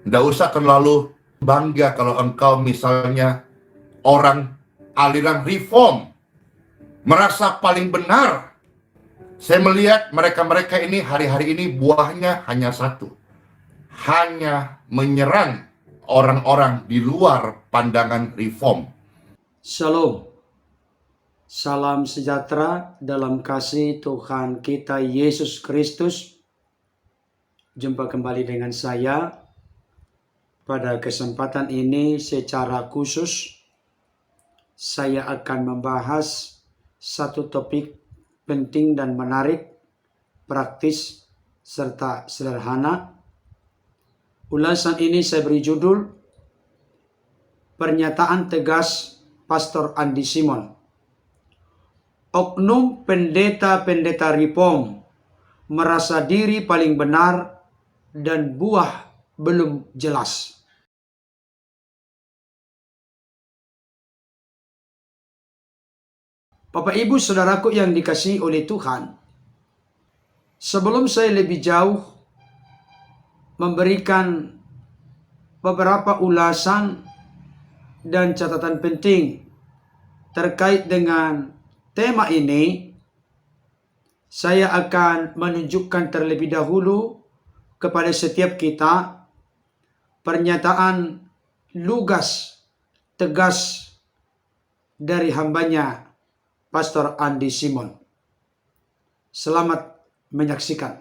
Nggak usah terlalu bangga kalau engkau misalnya orang aliran reform, merasa paling benar. Saya melihat mereka-mereka ini hari-hari ini buahnya hanya satu. Hanya menyerang orang-orang di luar pandangan reform. Shalom. Salam sejahtera dalam kasih Tuhan kita Yesus Kristus. Jumpa kembali dengan saya. Pada kesempatan ini secara khusus saya akan membahas satu topik penting dan menarik, praktis, serta sederhana. Ulasan ini saya beri judul Pernyataan Tegas Pastor Andi Simon. Oknum pendeta-pendeta reform merasa diri paling benar dan buah belum jelas. Bapak Ibu Saudaraku yang dikasihi oleh Tuhan, sebelum saya lebih jauh memberikan beberapa ulasan dan catatan penting terkait dengan tema ini, saya akan menunjukkan terlebih dahulu kepada setiap kita pernyataan lugas, tegas dari hambanya Pastor Andi Simon. Selamat menyaksikan.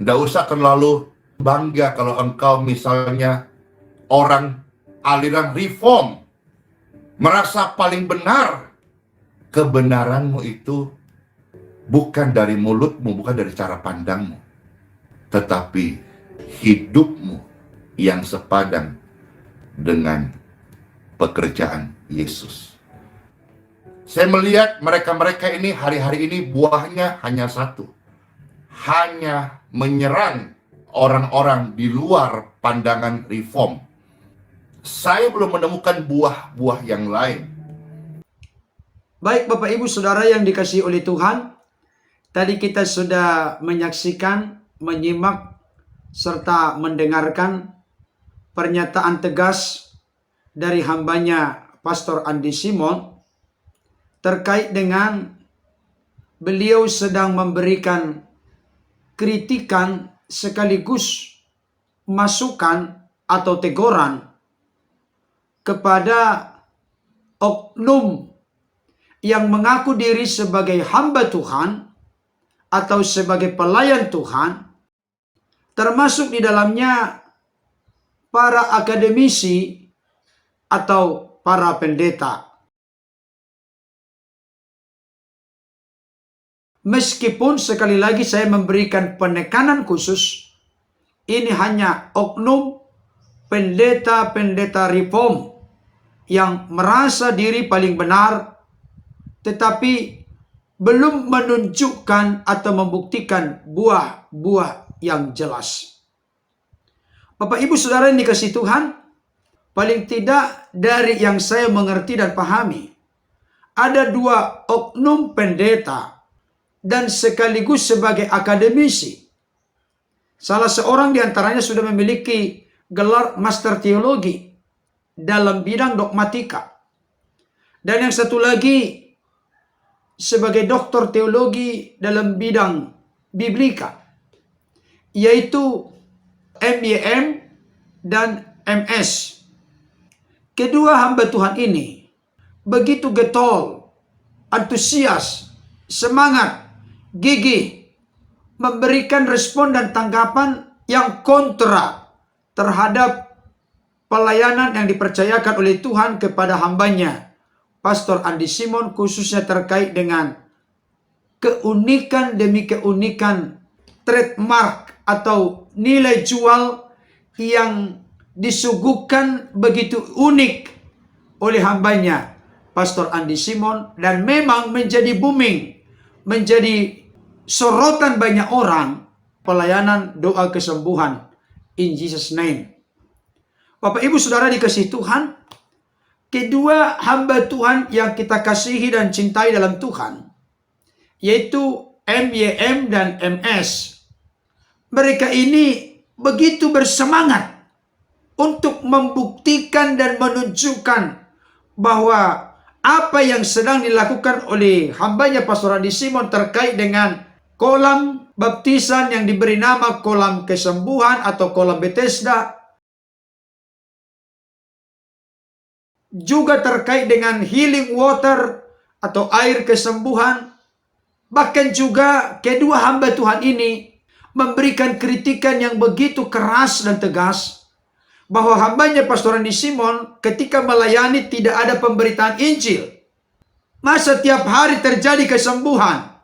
Nggak usah terlalu bangga kalau engkau misalnya orang aliran reform, merasa paling benar. Kebenaranmu itu bukan dari mulutmu, bukan dari cara pandangmu, tetapi hidupmu yang sepadan dengan pekerjaan Yesus. Saya melihat mereka-mereka ini hari-hari ini buahnya hanya satu. Hanya menyerang orang-orang di luar pandangan reform. Saya belum menemukan buah-buah yang lain. Baik Bapak Ibu Saudara yang dikasihi oleh Tuhan, tadi kita sudah menyaksikan, menyimak, serta mendengarkan pernyataan tegas dari hambanya Pastor Andi Simon terkait dengan beliau sedang memberikan kritikan sekaligus masukan atau teguran kepada oknum yang mengaku diri sebagai hamba Tuhan atau sebagai pelayan Tuhan, termasuk di dalamnya para akademisi atau para pendeta. Meskipun sekali lagi saya memberikan penekanan khusus, ini hanya oknum pendeta-pendeta reform yang merasa diri paling benar, tetapi belum menunjukkan atau membuktikan buah-buah yang jelas. Bapak Ibu Saudara yang dikasihi Tuhan, paling tidak dari yang saya mengerti dan pahami, ada dua oknum pendeta dan sekaligus sebagai akademisi. Salah seorang di antaranya sudah memiliki gelar master teologi dalam bidang dogmatika. Dan yang satu lagi sebagai doktor teologi dalam bidang biblika, yaitu MYM dan MS. Kedua hamba Tuhan ini begitu getol, antusias, semangat, gigih, memberikan respon dan tanggapan yang kontra terhadap pelayanan yang dipercayakan oleh Tuhan kepada hambanya Pastor Andi Simon, khususnya terkait dengan keunikan demi keunikan trademark atau nilai jual yang disuguhkan begitu unik oleh hambanya Pastor Andi Simon, dan memang menjadi booming, menjadi sorotan banyak orang, pelayanan doa kesembuhan in Jesus name. Bapak Ibu Saudara dikasihi Tuhan, kedua hamba Tuhan yang kita kasihi dan cintai dalam Tuhan, yaitu MYM dan MS. Mereka ini begitu bersemangat untuk membuktikan dan menunjukkan bahwa apa yang sedang dilakukan oleh hambanya Pastor Andi Simon terkait dengan kolam baptisan yang diberi nama kolam kesembuhan atau kolam Bethesda, juga terkait dengan healing water atau air kesembuhan. Bahkan juga kedua hamba Tuhan ini memberikan kritikan yang begitu keras dan tegas bahwa hambanya Pastor Andi Simon ketika melayani tidak ada pemberitaan Injil. Masa tiap hari terjadi kesembuhan?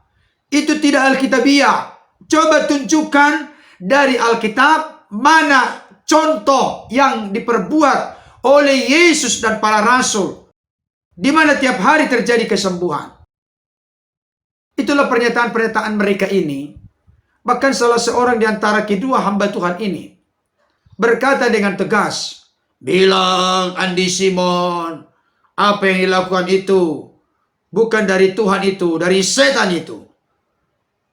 Itu tidak Alkitabiah. Coba tunjukkan dari Alkitab mana contoh yang diperbuat oleh Yesus dan para rasul, di mana tiap hari terjadi kesembuhan. Itulah pernyataan-pernyataan mereka ini. Bahkan salah seorang di antara kedua hamba Tuhan ini berkata dengan tegas, bilang Andi Simon, apa yang dilakukan itu bukan dari Tuhan itu, dari setan itu.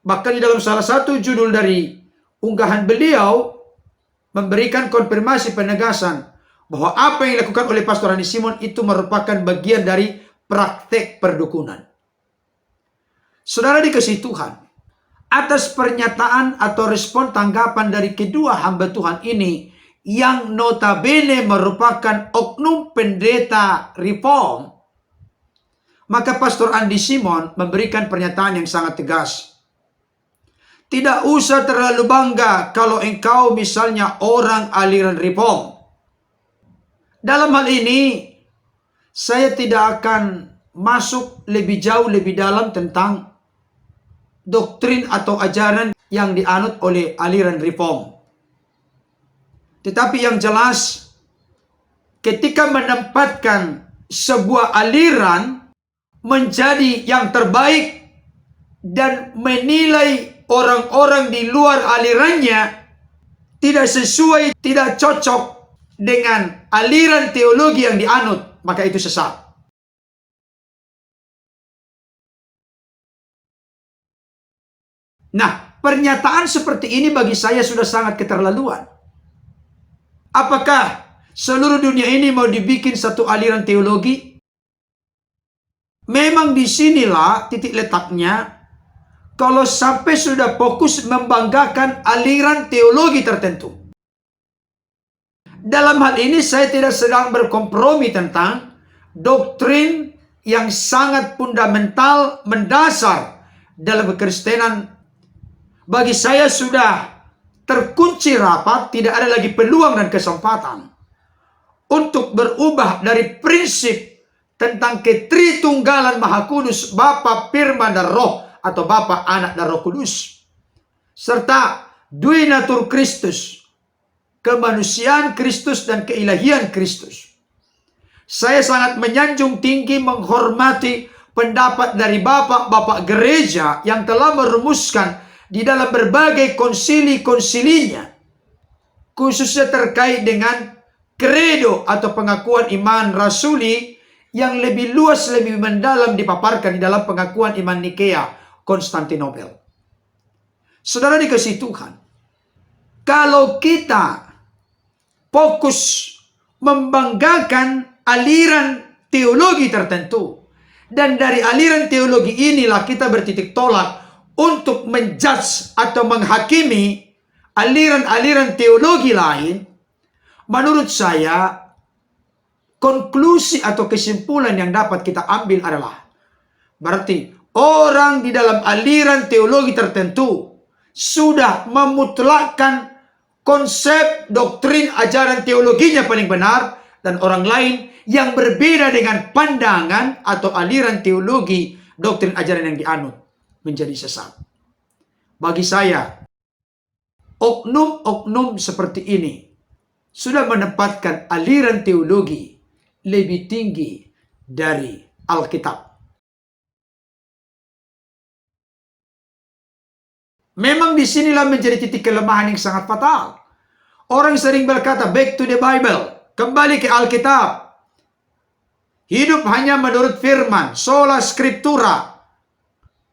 Bahkan di dalam salah satu judul dari unggahan beliau memberikan konfirmasi penegasan bahwa apa yang dilakukan oleh Pastor Andi Simon itu merupakan bagian dari praktek perdukunan. Saudara dikasihi Tuhan, atas pernyataan atau respon tanggapan dari kedua hamba Tuhan ini yang notabene merupakan oknum pendeta reform, maka Pastor Andi Simon memberikan pernyataan yang sangat tegas. Tidak usah terlalu bangga kalau engkau misalnya orang aliran reform. Dalam hal ini, saya tidak akan masuk lebih jauh, lebih dalam tentang doktrin atau ajaran yang dianut oleh aliran reform. Tetapi yang jelas, ketika menempatkan sebuah aliran menjadi yang terbaik dan menilai orang-orang di luar alirannya tidak sesuai, tidak cocok dengan aliran teologi yang dianut, maka itu sesat. Nah, pernyataan seperti ini bagi saya sudah sangat keterlaluan. Apakah seluruh dunia ini mau dibikin satu aliran teologi? Memang disinilah titik letaknya. Kalau sampai sudah fokus membanggakan aliran teologi tertentu. Dalam hal ini saya tidak sedang berkompromi tentang doktrin yang sangat fundamental, mendasar dalam kekristenan. Bagi saya sudah terkunci rapat, tidak ada lagi peluang dan kesempatan untuk berubah dari prinsip tentang ketritunggalan Maha Kudus, Bapa, Firman, dan Roh, atau Bapa, Anak, dan Roh Kudus, serta dui natur Kristus, kemanusiaan Kristus dan keilahian Kristus. Saya sangat menyanjung tinggi, menghormati pendapat dari bapak-bapak gereja yang telah merumuskan di dalam berbagai konsili-konsilinya, khususnya terkait dengan kredo atau pengakuan iman rasuli yang lebih luas, lebih mendalam dipaparkan di dalam pengakuan iman Nikea, Konstantinopel. Saudara dikasihi Tuhan, kalau kita fokus membanggakan aliran teologi tertentu, dan dari aliran teologi inilah kita bertitik tolak untuk menjudge atau menghakimi aliran-aliran teologi lain, menurut saya konklusi atau kesimpulan yang dapat kita ambil adalah berarti orang di dalam aliran teologi tertentu sudah memutlakkan konsep, doktrin, ajaran teologinya paling benar, dan orang lain yang berbeda dengan pandangan atau aliran teologi, doktrin, ajaran yang dianut menjadi sesat. Bagi saya, oknum-oknum seperti ini sudah menempatkan aliran teologi lebih tinggi dari Alkitab. Memang disinilah menjadi titik kelemahan yang sangat fatal. Orang sering berkata, back to the Bible, kembali ke Alkitab. Hidup hanya menurut firman, sola scriptura.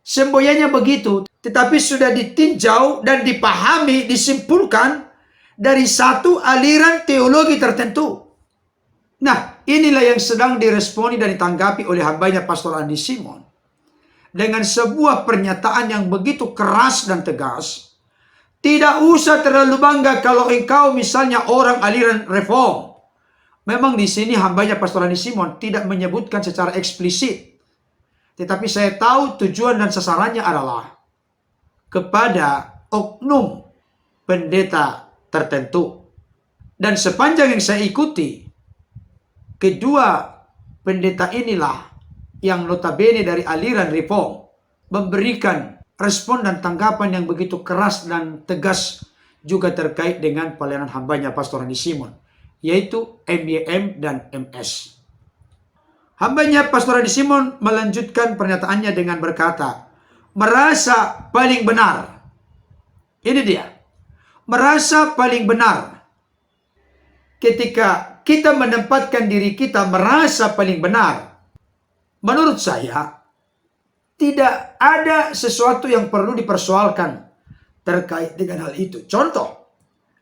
Semboyannya begitu, tetapi sudah ditinjau dan dipahami, disimpulkan dari satu aliran teologi tertentu. Nah, inilah yang sedang diresponi dan ditanggapi oleh hambanya Pastor Andi Simon. Dengan sebuah pernyataan yang begitu keras dan tegas. Tidak usah terlalu bangga kalau engkau misalnya orang aliran reform. Memang di sini hambanya Pastor Andi Simon tidak menyebutkan secara eksplisit. Tetapi saya tahu tujuan dan sasarannya adalah kepada oknum pendeta tertentu. Dan sepanjang yang saya ikuti, kedua pendeta inilah yang notabene dari aliran reform memberikan respon dan tanggapan yang begitu keras dan tegas juga terkait dengan pelayanan hambanya Pastor Andi Simon, yaitu MYM dan MS. Hambanya Pastor Andi Simon melanjutkan pernyataannya dengan berkata, merasa paling benar. Ini dia. Merasa paling benar. Ketika kita menempatkan diri kita merasa paling benar, menurut saya, tidak ada sesuatu yang perlu dipersoalkan terkait dengan hal itu. Contoh,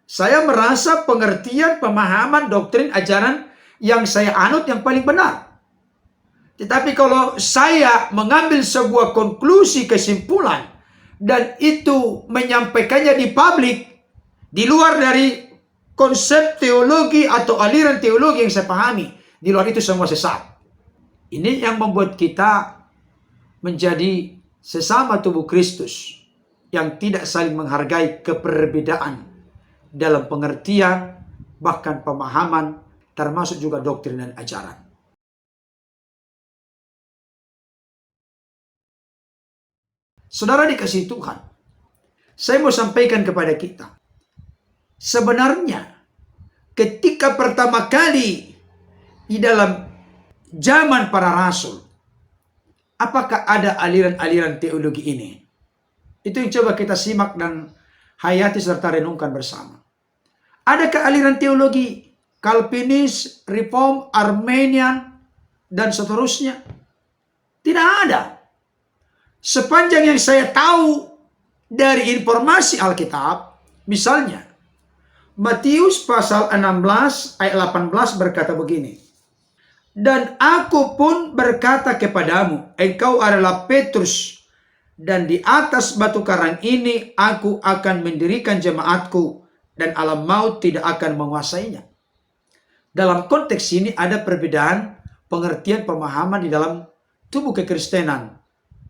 saya merasa pengertian, pemahaman, doktrin, ajaran yang saya anut yang paling benar. Tetapi kalau saya mengambil sebuah konklusi, kesimpulan, dan itu menyampaikannya di publik, di luar dari konsep teologi atau aliran teologi yang saya pahami, di luar itu semua sesat. Ini yang membuat kita menjadi sesama tubuh Kristus yang tidak saling menghargai keperbedaan dalam pengertian, bahkan pemahaman, termasuk juga doktrin dan ajaran. Saudara dikasihi Tuhan, saya mau sampaikan kepada kita, sebenarnya ketika pertama kali di dalam zaman para rasul, apakah ada aliran-aliran teologi ini? Itu yang coba kita simak dan hayati serta renungkan bersama. Adakah aliran teologi Calvinis, Reform, Armenian, dan seterusnya? Tidak ada. Sepanjang yang saya tahu dari informasi Alkitab, misalnya Matius pasal 16 ayat 18 berkata begini. Dan aku pun berkata kepadamu, engkau adalah Petrus, dan di atas batu karang ini aku akan mendirikan jemaatku, dan alam maut tidak akan menguasainya. Dalam konteks ini ada perbedaan pengertian pemahaman di dalam tubuh kekristenan.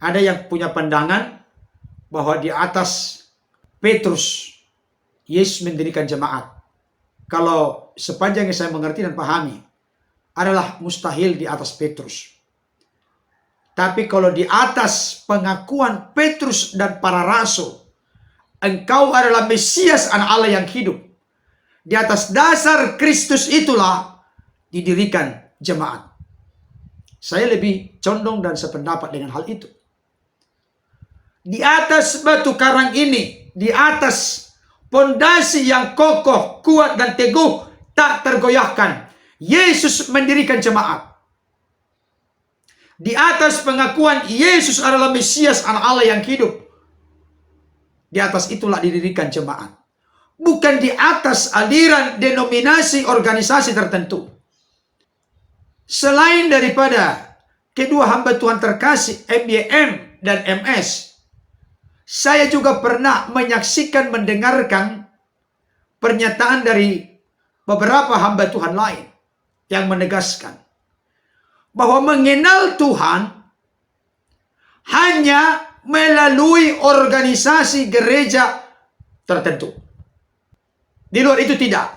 Ada yang punya pandangan bahwa di atas Petrus, Yesus mendirikan jemaat. Kalau sepanjang yang saya mengerti dan pahami, adalah mustahil di atas Petrus. Tapi kalau di atas pengakuan Petrus dan para rasul, engkau adalah Mesias anak Allah yang hidup. Di atas dasar Kristus itulah didirikan jemaat. Saya lebih condong dan sependapat dengan hal itu. Di atas batu karang ini, di atas pondasi yang kokoh, kuat dan teguh, tak tergoyahkan, Yesus mendirikan jemaat. Di atas pengakuan Yesus adalah Mesias anak Allah yang hidup, di atas itulah didirikan jemaat. Bukan di atas aliran, denominasi, organisasi tertentu. Selain daripada kedua hamba Tuhan terkasih MYM dan MS, saya juga pernah menyaksikan, mendengarkan pernyataan dari beberapa hamba Tuhan lain yang menegaskan bahwa mengenal Tuhan hanya melalui organisasi gereja tertentu. Di luar itu tidak.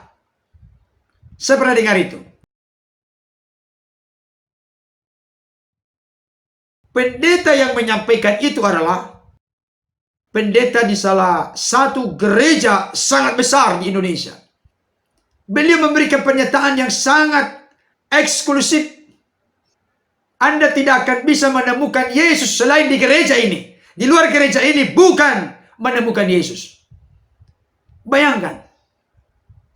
Saya pernah dengar itu. Pendeta yang menyampaikan itu adalah pendeta di salah satu gereja sangat besar di Indonesia. Beliau memberikan pernyataan yang sangat eksklusif. Anda tidak akan bisa menemukan Yesus selain di gereja ini. Di luar gereja ini bukan menemukan Yesus. Bayangkan.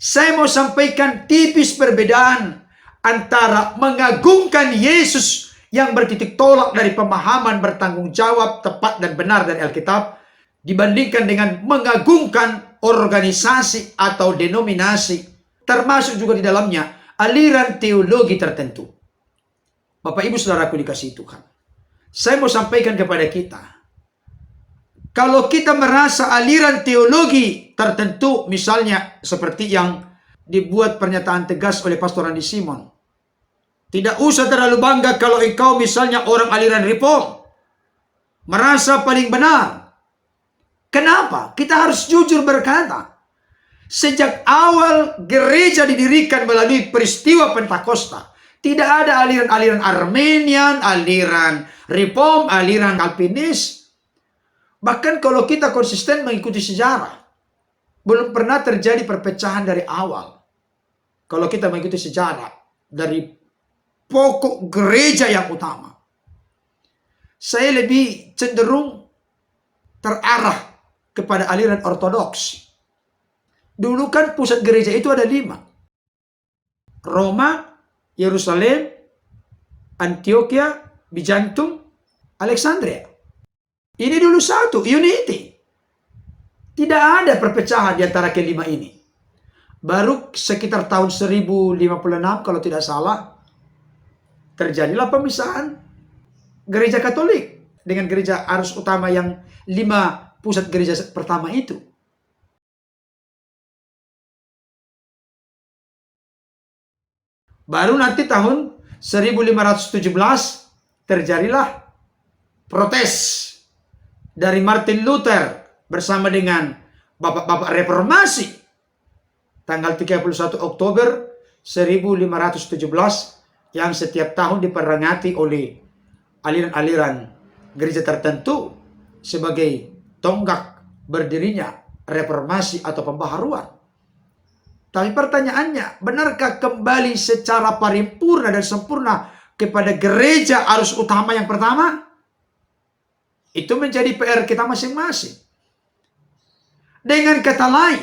Saya mau sampaikan tipis perbedaan antara mengagungkan Yesus yang bertitik tolak dari pemahaman bertanggung jawab, tepat dan benar dari Alkitab, dibandingkan dengan mengagungkan organisasi atau denominasi, termasuk juga di dalamnya aliran teologi tertentu. Bapak Ibu Saudaraku dikasihi Tuhan, saya mau sampaikan kepada kita, kalau kita merasa aliran teologi tertentu, misalnya seperti yang dibuat pernyataan tegas oleh Pastor Andi Simon, tidak usah terlalu bangga kalau engkau misalnya orang aliran Reform, merasa paling benar. Kenapa? Kita harus jujur berkata, sejak awal gereja didirikan melalui peristiwa Pentakosta, tidak ada aliran-aliran Armenian, aliran Reform, aliran Calvinis. Bahkan kalau kita konsisten mengikuti sejarah, belum pernah terjadi perpecahan dari awal. Kalau kita mengikuti sejarah dari pokok gereja yang utama, saya lebih cenderung terarah kepada aliran Ortodoks. Dulu kan pusat gereja itu ada 5. Roma, Yerusalem, Antioquia, Bizantium, Alexandria. Ini dulu satu, unity. Tidak ada perpecahan di antara kelima ini. Baru sekitar tahun 1056 kalau tidak salah, terjadilah pemisahan gereja Katolik dengan gereja arus utama yang 5 pusat gereja pertama itu. Baru nanti tahun 1517 terjadilah protes dari Martin Luther bersama dengan bapak-bapak reformasi. Tanggal 31 Oktober 1517 yang setiap tahun diperingati oleh aliran-aliran gereja tertentu sebagai tonggak berdirinya reformasi atau pembaharuan. Tapi pertanyaannya, benarkah kembali secara paripurna dan sempurna kepada gereja arus utama yang pertama? Itu menjadi PR kita masing-masing. Dengan kata lain,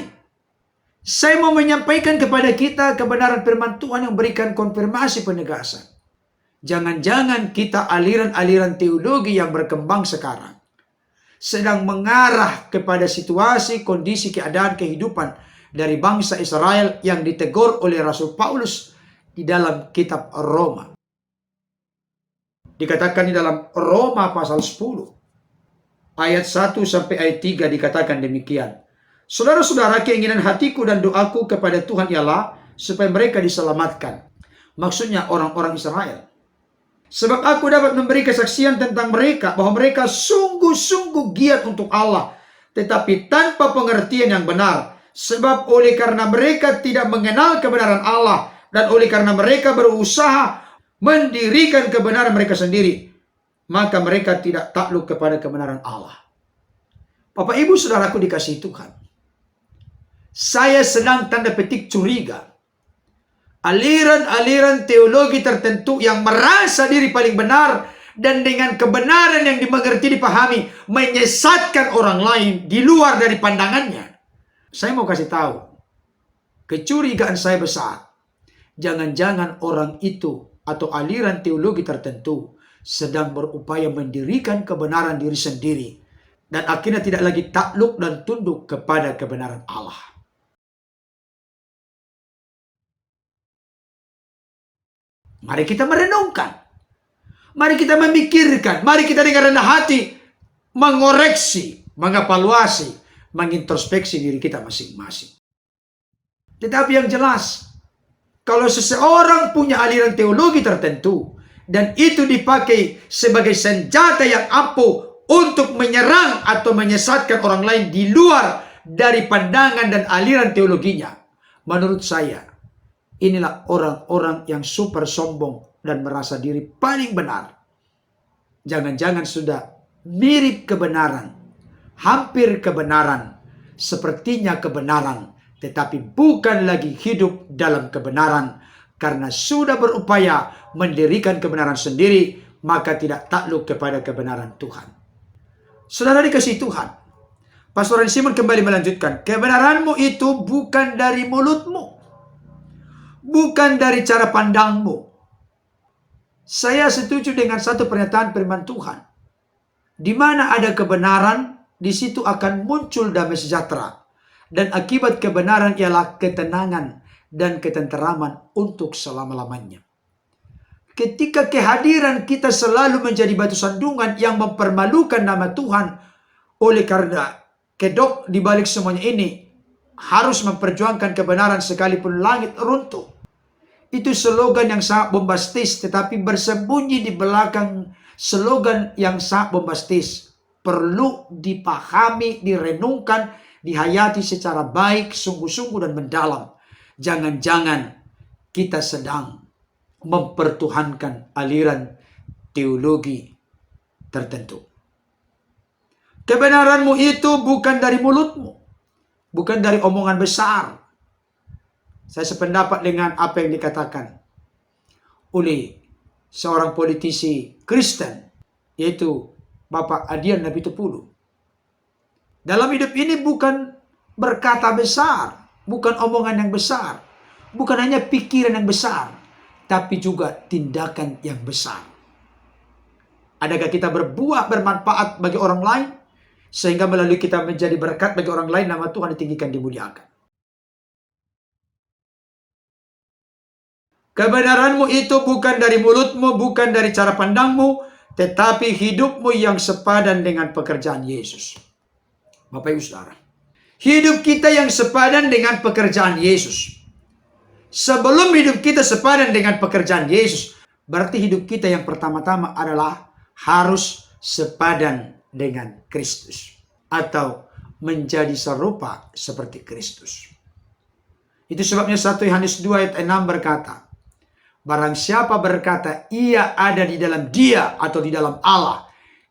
saya mau menyampaikan kepada kita kebenaran firman Tuhan yang berikan konfirmasi penegasan. Jangan-jangan kita aliran-aliran teologi yang berkembang sekarang sedang mengarah kepada situasi, kondisi, keadaan, kehidupan dari bangsa Israel yang ditegur oleh Rasul Paulus di dalam kitab Roma. Dikatakan di dalam Roma pasal 10 ayat 1 sampai ayat 3 dikatakan demikian. Saudara-saudara, keinginan hatiku dan doaku kepada Tuhan ialah supaya mereka diselamatkan. Maksudnya orang-orang Israel. Sebab aku dapat memberi kesaksian tentang mereka bahwa mereka sungguh-sungguh giat untuk Allah, tetapi tanpa pengertian yang benar. Sebab oleh karena mereka tidak mengenal kebenaran Allah dan oleh karena mereka berusaha mendirikan kebenaran mereka sendiri, maka mereka tidak takluk kepada kebenaran Allah. Bapak Ibu Saudaraku dikasihi Tuhan, saya sedang tanda petik curiga aliran-aliran teologi tertentu yang merasa diri paling benar dan dengan kebenaran yang dimengerti dipahami menyesatkan orang lain di luar dari pandangannya. Saya mau kasih tahu, kecurigaan saya besar. Jangan-jangan orang itu atau aliran teologi tertentu sedang berupaya mendirikan kebenaran diri sendiri dan akhirnya tidak lagi takluk dan tunduk kepada kebenaran Allah. Mari kita merenungkan. Mari kita memikirkan. Mari kita dengan rendah hati mengoreksi, mengevaluasi, mengintrospeksi diri kita masing-masing. Tetapi yang jelas, kalau seseorang punya aliran teologi tertentu dan itu dipakai sebagai senjata yang ampuh untuk menyerang atau menyesatkan orang lain di luar dari pandangan dan aliran teologinya, menurut saya inilah orang-orang yang super sombong dan merasa diri paling benar. Jangan-jangan sudah mirip kebenaran, hampir kebenaran, sepertinya kebenaran, tetapi bukan lagi hidup dalam kebenaran karena sudah berupaya mendirikan kebenaran sendiri, maka tidak takluk kepada kebenaran Tuhan. Saudara dikasihi Tuhan, Pastor Simon kembali melanjutkan, kebenaranmu itu bukan dari mulutmu, bukan dari cara pandangmu. Saya setuju dengan satu pernyataan firman Tuhan. Di mana ada kebenaran, di situ akan muncul damai sejahtera. Dan akibat kebenaran ialah ketenangan dan ketenteraman untuk selama-lamanya. Ketika kehadiran kita selalu menjadi batu sandungan yang mempermalukan nama Tuhan, oleh karena kedok di balik semuanya ini harus memperjuangkan kebenaran sekalipun langit runtuh. Itu slogan yang sangat bombastis, tetapi bersembunyi di belakang slogan yang sangat bombastis perlu dipahami, direnungkan, dihayati secara baik, sungguh-sungguh dan mendalam. Jangan-jangan kita sedang mempertuhankan aliran teologi tertentu. Kebenaranmu itu bukan dari mulutmu, bukan dari omongan besar. Saya sependapat dengan apa yang dikatakan oleh seorang politisi Kristen, yaitu Bapak Adian Napitupulu. Dalam hidup ini bukan berkata besar, bukan omongan yang besar, bukan hanya pikiran yang besar, tapi juga tindakan yang besar. Adakah kita berbuah bermanfaat bagi orang lain, sehingga melalui kita menjadi berkat bagi orang lain, nama Tuhan ditinggikan, dimuliakan. Kebenaranmu itu bukan dari mulutmu, bukan dari cara pandangmu, tetapi hidupmu yang sepadan dengan pekerjaan Yesus. Bapak Ibu Saudara, hidup kita yang sepadan dengan pekerjaan Yesus. Sebelum hidup kita sepadan dengan pekerjaan Yesus, berarti hidup kita yang pertama-tama adalah harus sepadan dengan Kristus, atau menjadi serupa seperti Kristus. Itu sebabnya 1 Yohanes 2 ayat 6 berkata, barang siapa berkata ia ada di dalam Dia atau di dalam Allah,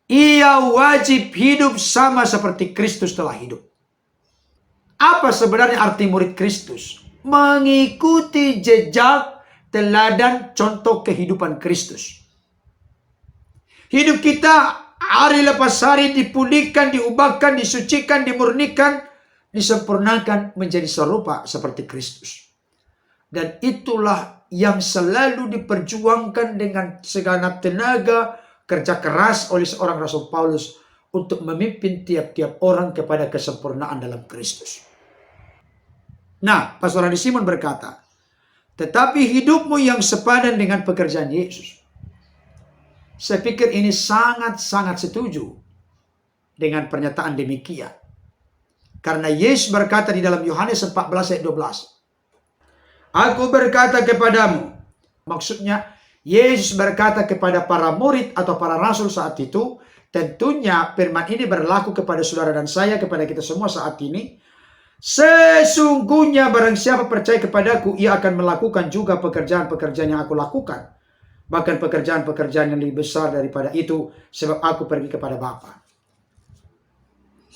ia wajib hidup sama seperti Kristus telah hidup. Apa sebenarnya arti murid Kristus? Mengikuti jejak, teladan, contoh kehidupan Kristus. Hidup kita hari lepas hari dipulihkan, diubahkan, disucikan, dimurnikan, disempurnakan menjadi serupa seperti Kristus. Dan itulah yang selalu diperjuangkan dengan segenap tenaga, kerja keras oleh seorang Rasul Paulus untuk memimpin tiap-tiap orang kepada kesempurnaan dalam Kristus. Nah, Pastor Adi Simon berkata, tetapi hidupmu yang sepadan dengan pekerjaan Yesus. Saya pikir ini sangat-sangat setuju dengan pernyataan demikian. Karena Yesus berkata di dalam Yohanes 14 ayat 12. Aku berkata kepadamu. Maksudnya Yesus berkata kepada para murid atau para rasul saat itu. Tentunya firman ini berlaku kepada saudara dan saya, kepada kita semua saat ini. Sesungguhnya barang siapa percaya kepadaku, ia akan melakukan juga pekerjaan-pekerjaan yang aku lakukan. Bahkan pekerjaan-pekerjaan yang lebih besar daripada itu, sebab aku pergi kepada Bapa.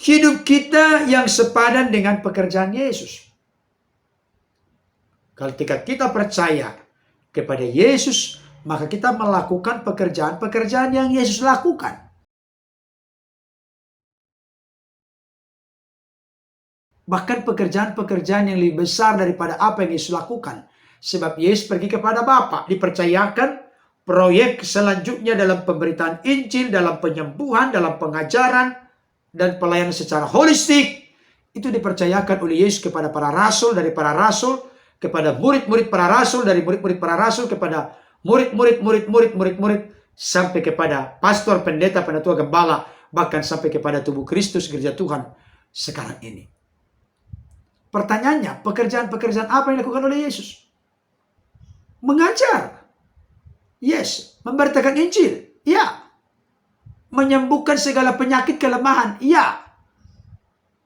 Hidup kita yang sepadan dengan pekerjaan Yesus. Ketika kita percaya kepada Yesus, maka kita melakukan pekerjaan-pekerjaan yang Yesus lakukan. Bahkan pekerjaan-pekerjaan yang lebih besar daripada apa yang Yesus lakukan. Sebab Yesus pergi kepada Bapa, dipercayakan proyek selanjutnya dalam pemberitaan Injil, dalam penyembuhan, dalam pengajaran, dan pelayanan secara holistik. Itu dipercayakan oleh Yesus kepada para rasul, dari para rasul, kepada murid-murid para rasul, dari murid-murid para rasul, kepada murid-murid, sampai kepada pastor, pendeta, penatua, gembala, bahkan sampai kepada tubuh Kristus, gereja Tuhan sekarang ini. Pertanyaannya, pekerjaan-pekerjaan apa yang dilakukan oleh Yesus? Mengajar. Yes. Memberitakan Injil. Ya. Menyembuhkan segala penyakit kelemahan. Ya.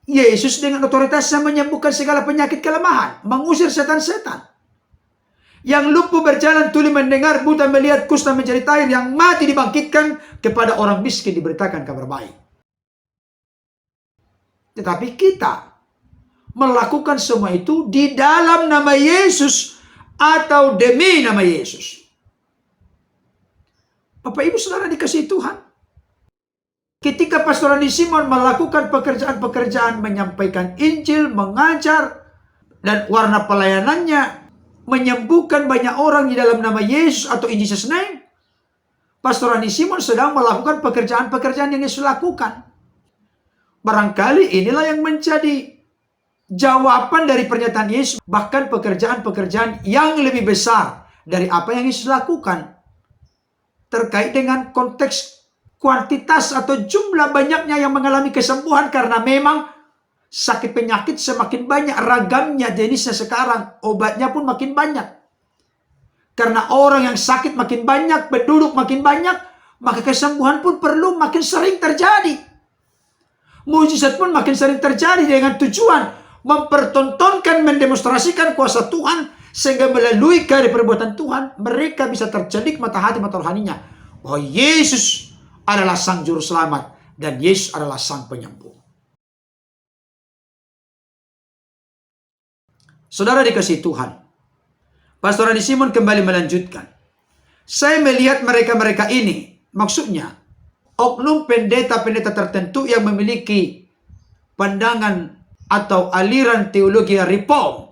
Yesus dengan otoritasnya menyembuhkan segala penyakit kelemahan. Mengusir setan-setan. Yang lumpuh berjalan, tuli mendengar, buta melihat, kusta menjadi tahir, yang mati dibangkitkan, kepada orang miskin diberitakan kabar baik. Tetapi kita melakukan semua itu di dalam nama Yesus atau demi nama Yesus. Bapak Ibu Saudara dikasihi Tuhan. Ketika Pastor Adi Simon melakukan pekerjaan-pekerjaan menyampaikan Injil, mengajar, dan warna pelayanannya menyembuhkan banyak orang di dalam nama Yesus atau in Jesus name, Pastor Adi Simon sedang melakukan pekerjaan-pekerjaan yang Yesus lakukan. Barangkali inilah yang menjadi jawaban dari pernyataan Yesus, bahkan pekerjaan-pekerjaan yang lebih besar dari apa yang Yesus lakukan. Terkait dengan konteks kuantitas atau jumlah banyaknya yang mengalami kesembuhan, karena memang sakit penyakit semakin banyak, ragamnya jenisnya sekarang, obatnya pun makin banyak. Karena orang yang sakit makin banyak, penduduk makin banyak, maka kesembuhan pun perlu makin sering terjadi. Mujizat pun makin sering terjadi dengan tujuan mempertontonkan, mendemonstrasikan kuasa Tuhan, sehingga melalui karya perbuatan Tuhan, mereka bisa tercelik mata hati, mata rohaninya, bahwa Yesus adalah Sang Juru Selamat dan Yesus adalah Sang Penyembuh. Saudara dikasihi Tuhan, Pastor Andi Simon kembali melanjutkan. Saya melihat mereka-mereka ini, maksudnya oknum pendeta-pendeta tertentu yang memiliki pandangan atau aliran teologi reform.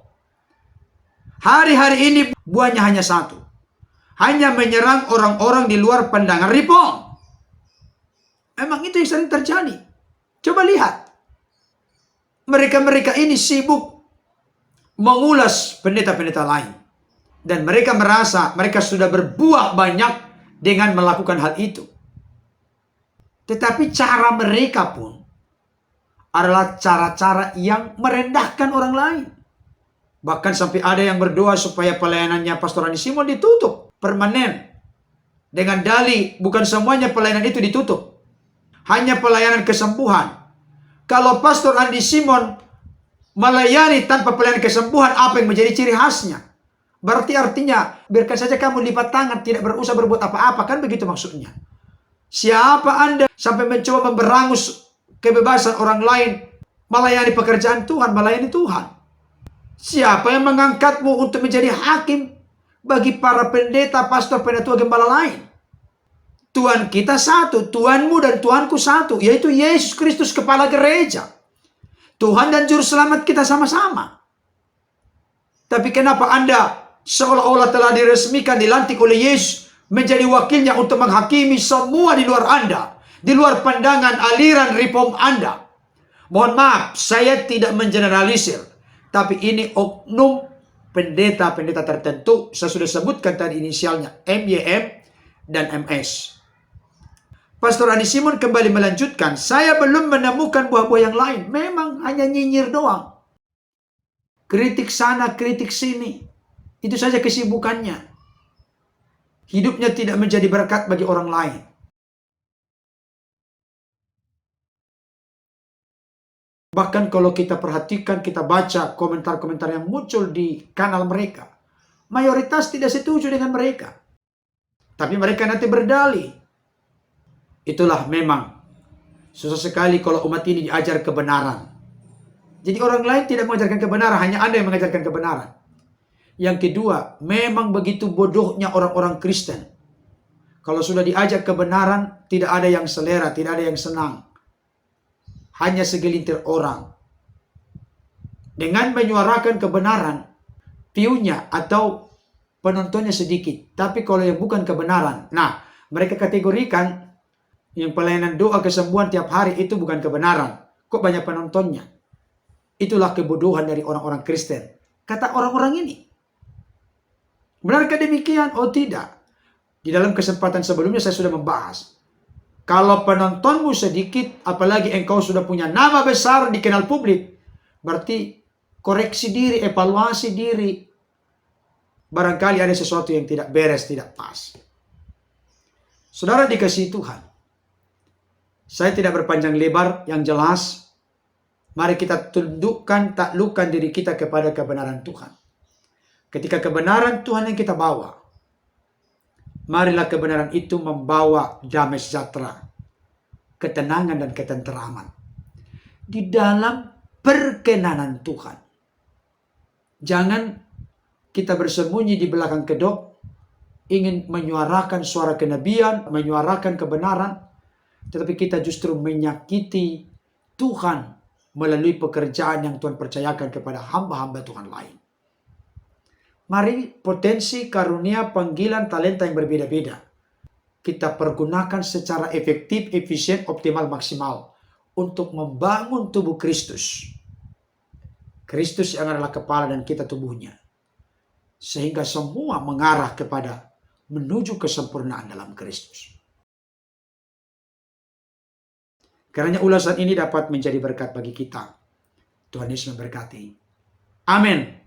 Hari-hari ini buahnya hanya satu. Hanya menyerang orang-orang di luar pandangan reform. Memang itu yang sering terjadi. Coba lihat. Mereka-mereka ini sibuk mengulas pendeta-pendeta lain. Dan mereka merasa mereka sudah berbuah banyak dengan melakukan hal itu. Tetapi cara mereka pun adalah cara-cara yang merendahkan orang lain. Bahkan sampai ada yang berdoa supaya pelayanannya Pastor Andi Simon ditutup permanen. Dengan dalih bukan semuanya pelayanan itu ditutup. Hanya pelayanan kesembuhan. Kalau Pastor Andi Simon melayani tanpa pelayanan kesembuhan, apa yang menjadi ciri khasnya? Berarti artinya, biarkan saja kamu lipat tangan, tidak berusaha berbuat apa-apa. Kan begitu maksudnya. Siapa Anda sampai mencoba memberangus kebebasan orang lain, melayani pekerjaan Tuhan, melayani Tuhan? Siapa yang mengangkatmu untuk menjadi hakim bagi para pendeta, pastor, penatua, gembala lain? Tuhan kita satu, Tuhanmu dan Tuhanku satu, yaitu Yesus Kristus, kepala gereja. Tuhan dan Juru Selamat kita sama-sama. Tapi kenapa Anda seolah-olah telah diresmikan, dilantik oleh Yesus menjadi wakilnya untuk menghakimi semua di luar Anda, di luar pandangan aliran reform Anda? Mohon maaf, saya tidak mengeneralisir, tapi ini oknum pendeta-pendeta tertentu. Saya sudah sebutkan tadi inisialnya MYM dan MS. Pastor Andi Simon kembali melanjutkan, saya belum menemukan buah-buah yang lain. Memang hanya nyinyir doang. Kritik sana, kritik sini. Itu saja kesibukannya. Hidupnya tidak menjadi berkat bagi orang lain. Bahkan kalau kita perhatikan, kita baca komentar-komentar yang muncul di kanal mereka, mayoritas tidak setuju dengan mereka. Tapi mereka nanti berdalih. Itulah memang susah sekali kalau umat ini diajar kebenaran. Jadi orang lain tidak mengajarkan kebenaran, hanya Anda yang mengajarkan kebenaran. Yang kedua, memang begitu bodohnya orang-orang Kristen. Kalau sudah diajak kebenaran, tidak ada yang selera, tidak ada yang senang. Hanya segelintir orang. Dengan menyuarakan kebenaran, view-nya atau penontonnya sedikit. Tapi kalau yang bukan kebenaran, nah, mereka kategorikan yang pelayanan doa kesembuhan tiap hari itu bukan kebenaran. Kok banyak penontonnya? Itulah kebodohan dari orang-orang Kristen. Kata orang-orang ini. Benarkah demikian? Oh tidak. Di dalam kesempatan sebelumnya saya sudah membahas. Kalau penontonmu sedikit, apalagi engkau sudah punya nama besar dikenal publik, berarti koreksi diri, evaluasi diri. Barangkali ada sesuatu yang tidak beres, tidak pas. Saudara dikasihi Tuhan. Saya tidak berpanjang lebar, yang jelas, mari kita tundukkan, taklukkan diri kita kepada kebenaran Tuhan. Ketika kebenaran Tuhan yang kita bawa, marilah kebenaran itu membawa damai sejahtera, ketenangan dan ketenteraman di dalam perkenanan Tuhan. Jangan kita bersembunyi di belakang kedok, ingin menyuarakan suara kenabian, menyuarakan kebenaran, tetapi kita justru menyakiti Tuhan melalui pekerjaan yang Tuhan percayakan kepada hamba-hamba Tuhan lain. Mari potensi, karunia, panggilan, talenta yang berbeda-beda kita pergunakan secara efektif, efisien, optimal, maksimal untuk membangun tubuh Kristus. Kristus yang adalah kepala dan kita tubuhnya. Sehingga semua mengarah kepada menuju kesempurnaan dalam Kristus. Karena ulasan ini dapat menjadi berkat bagi kita. Tuhan Yesus memberkati. Amin.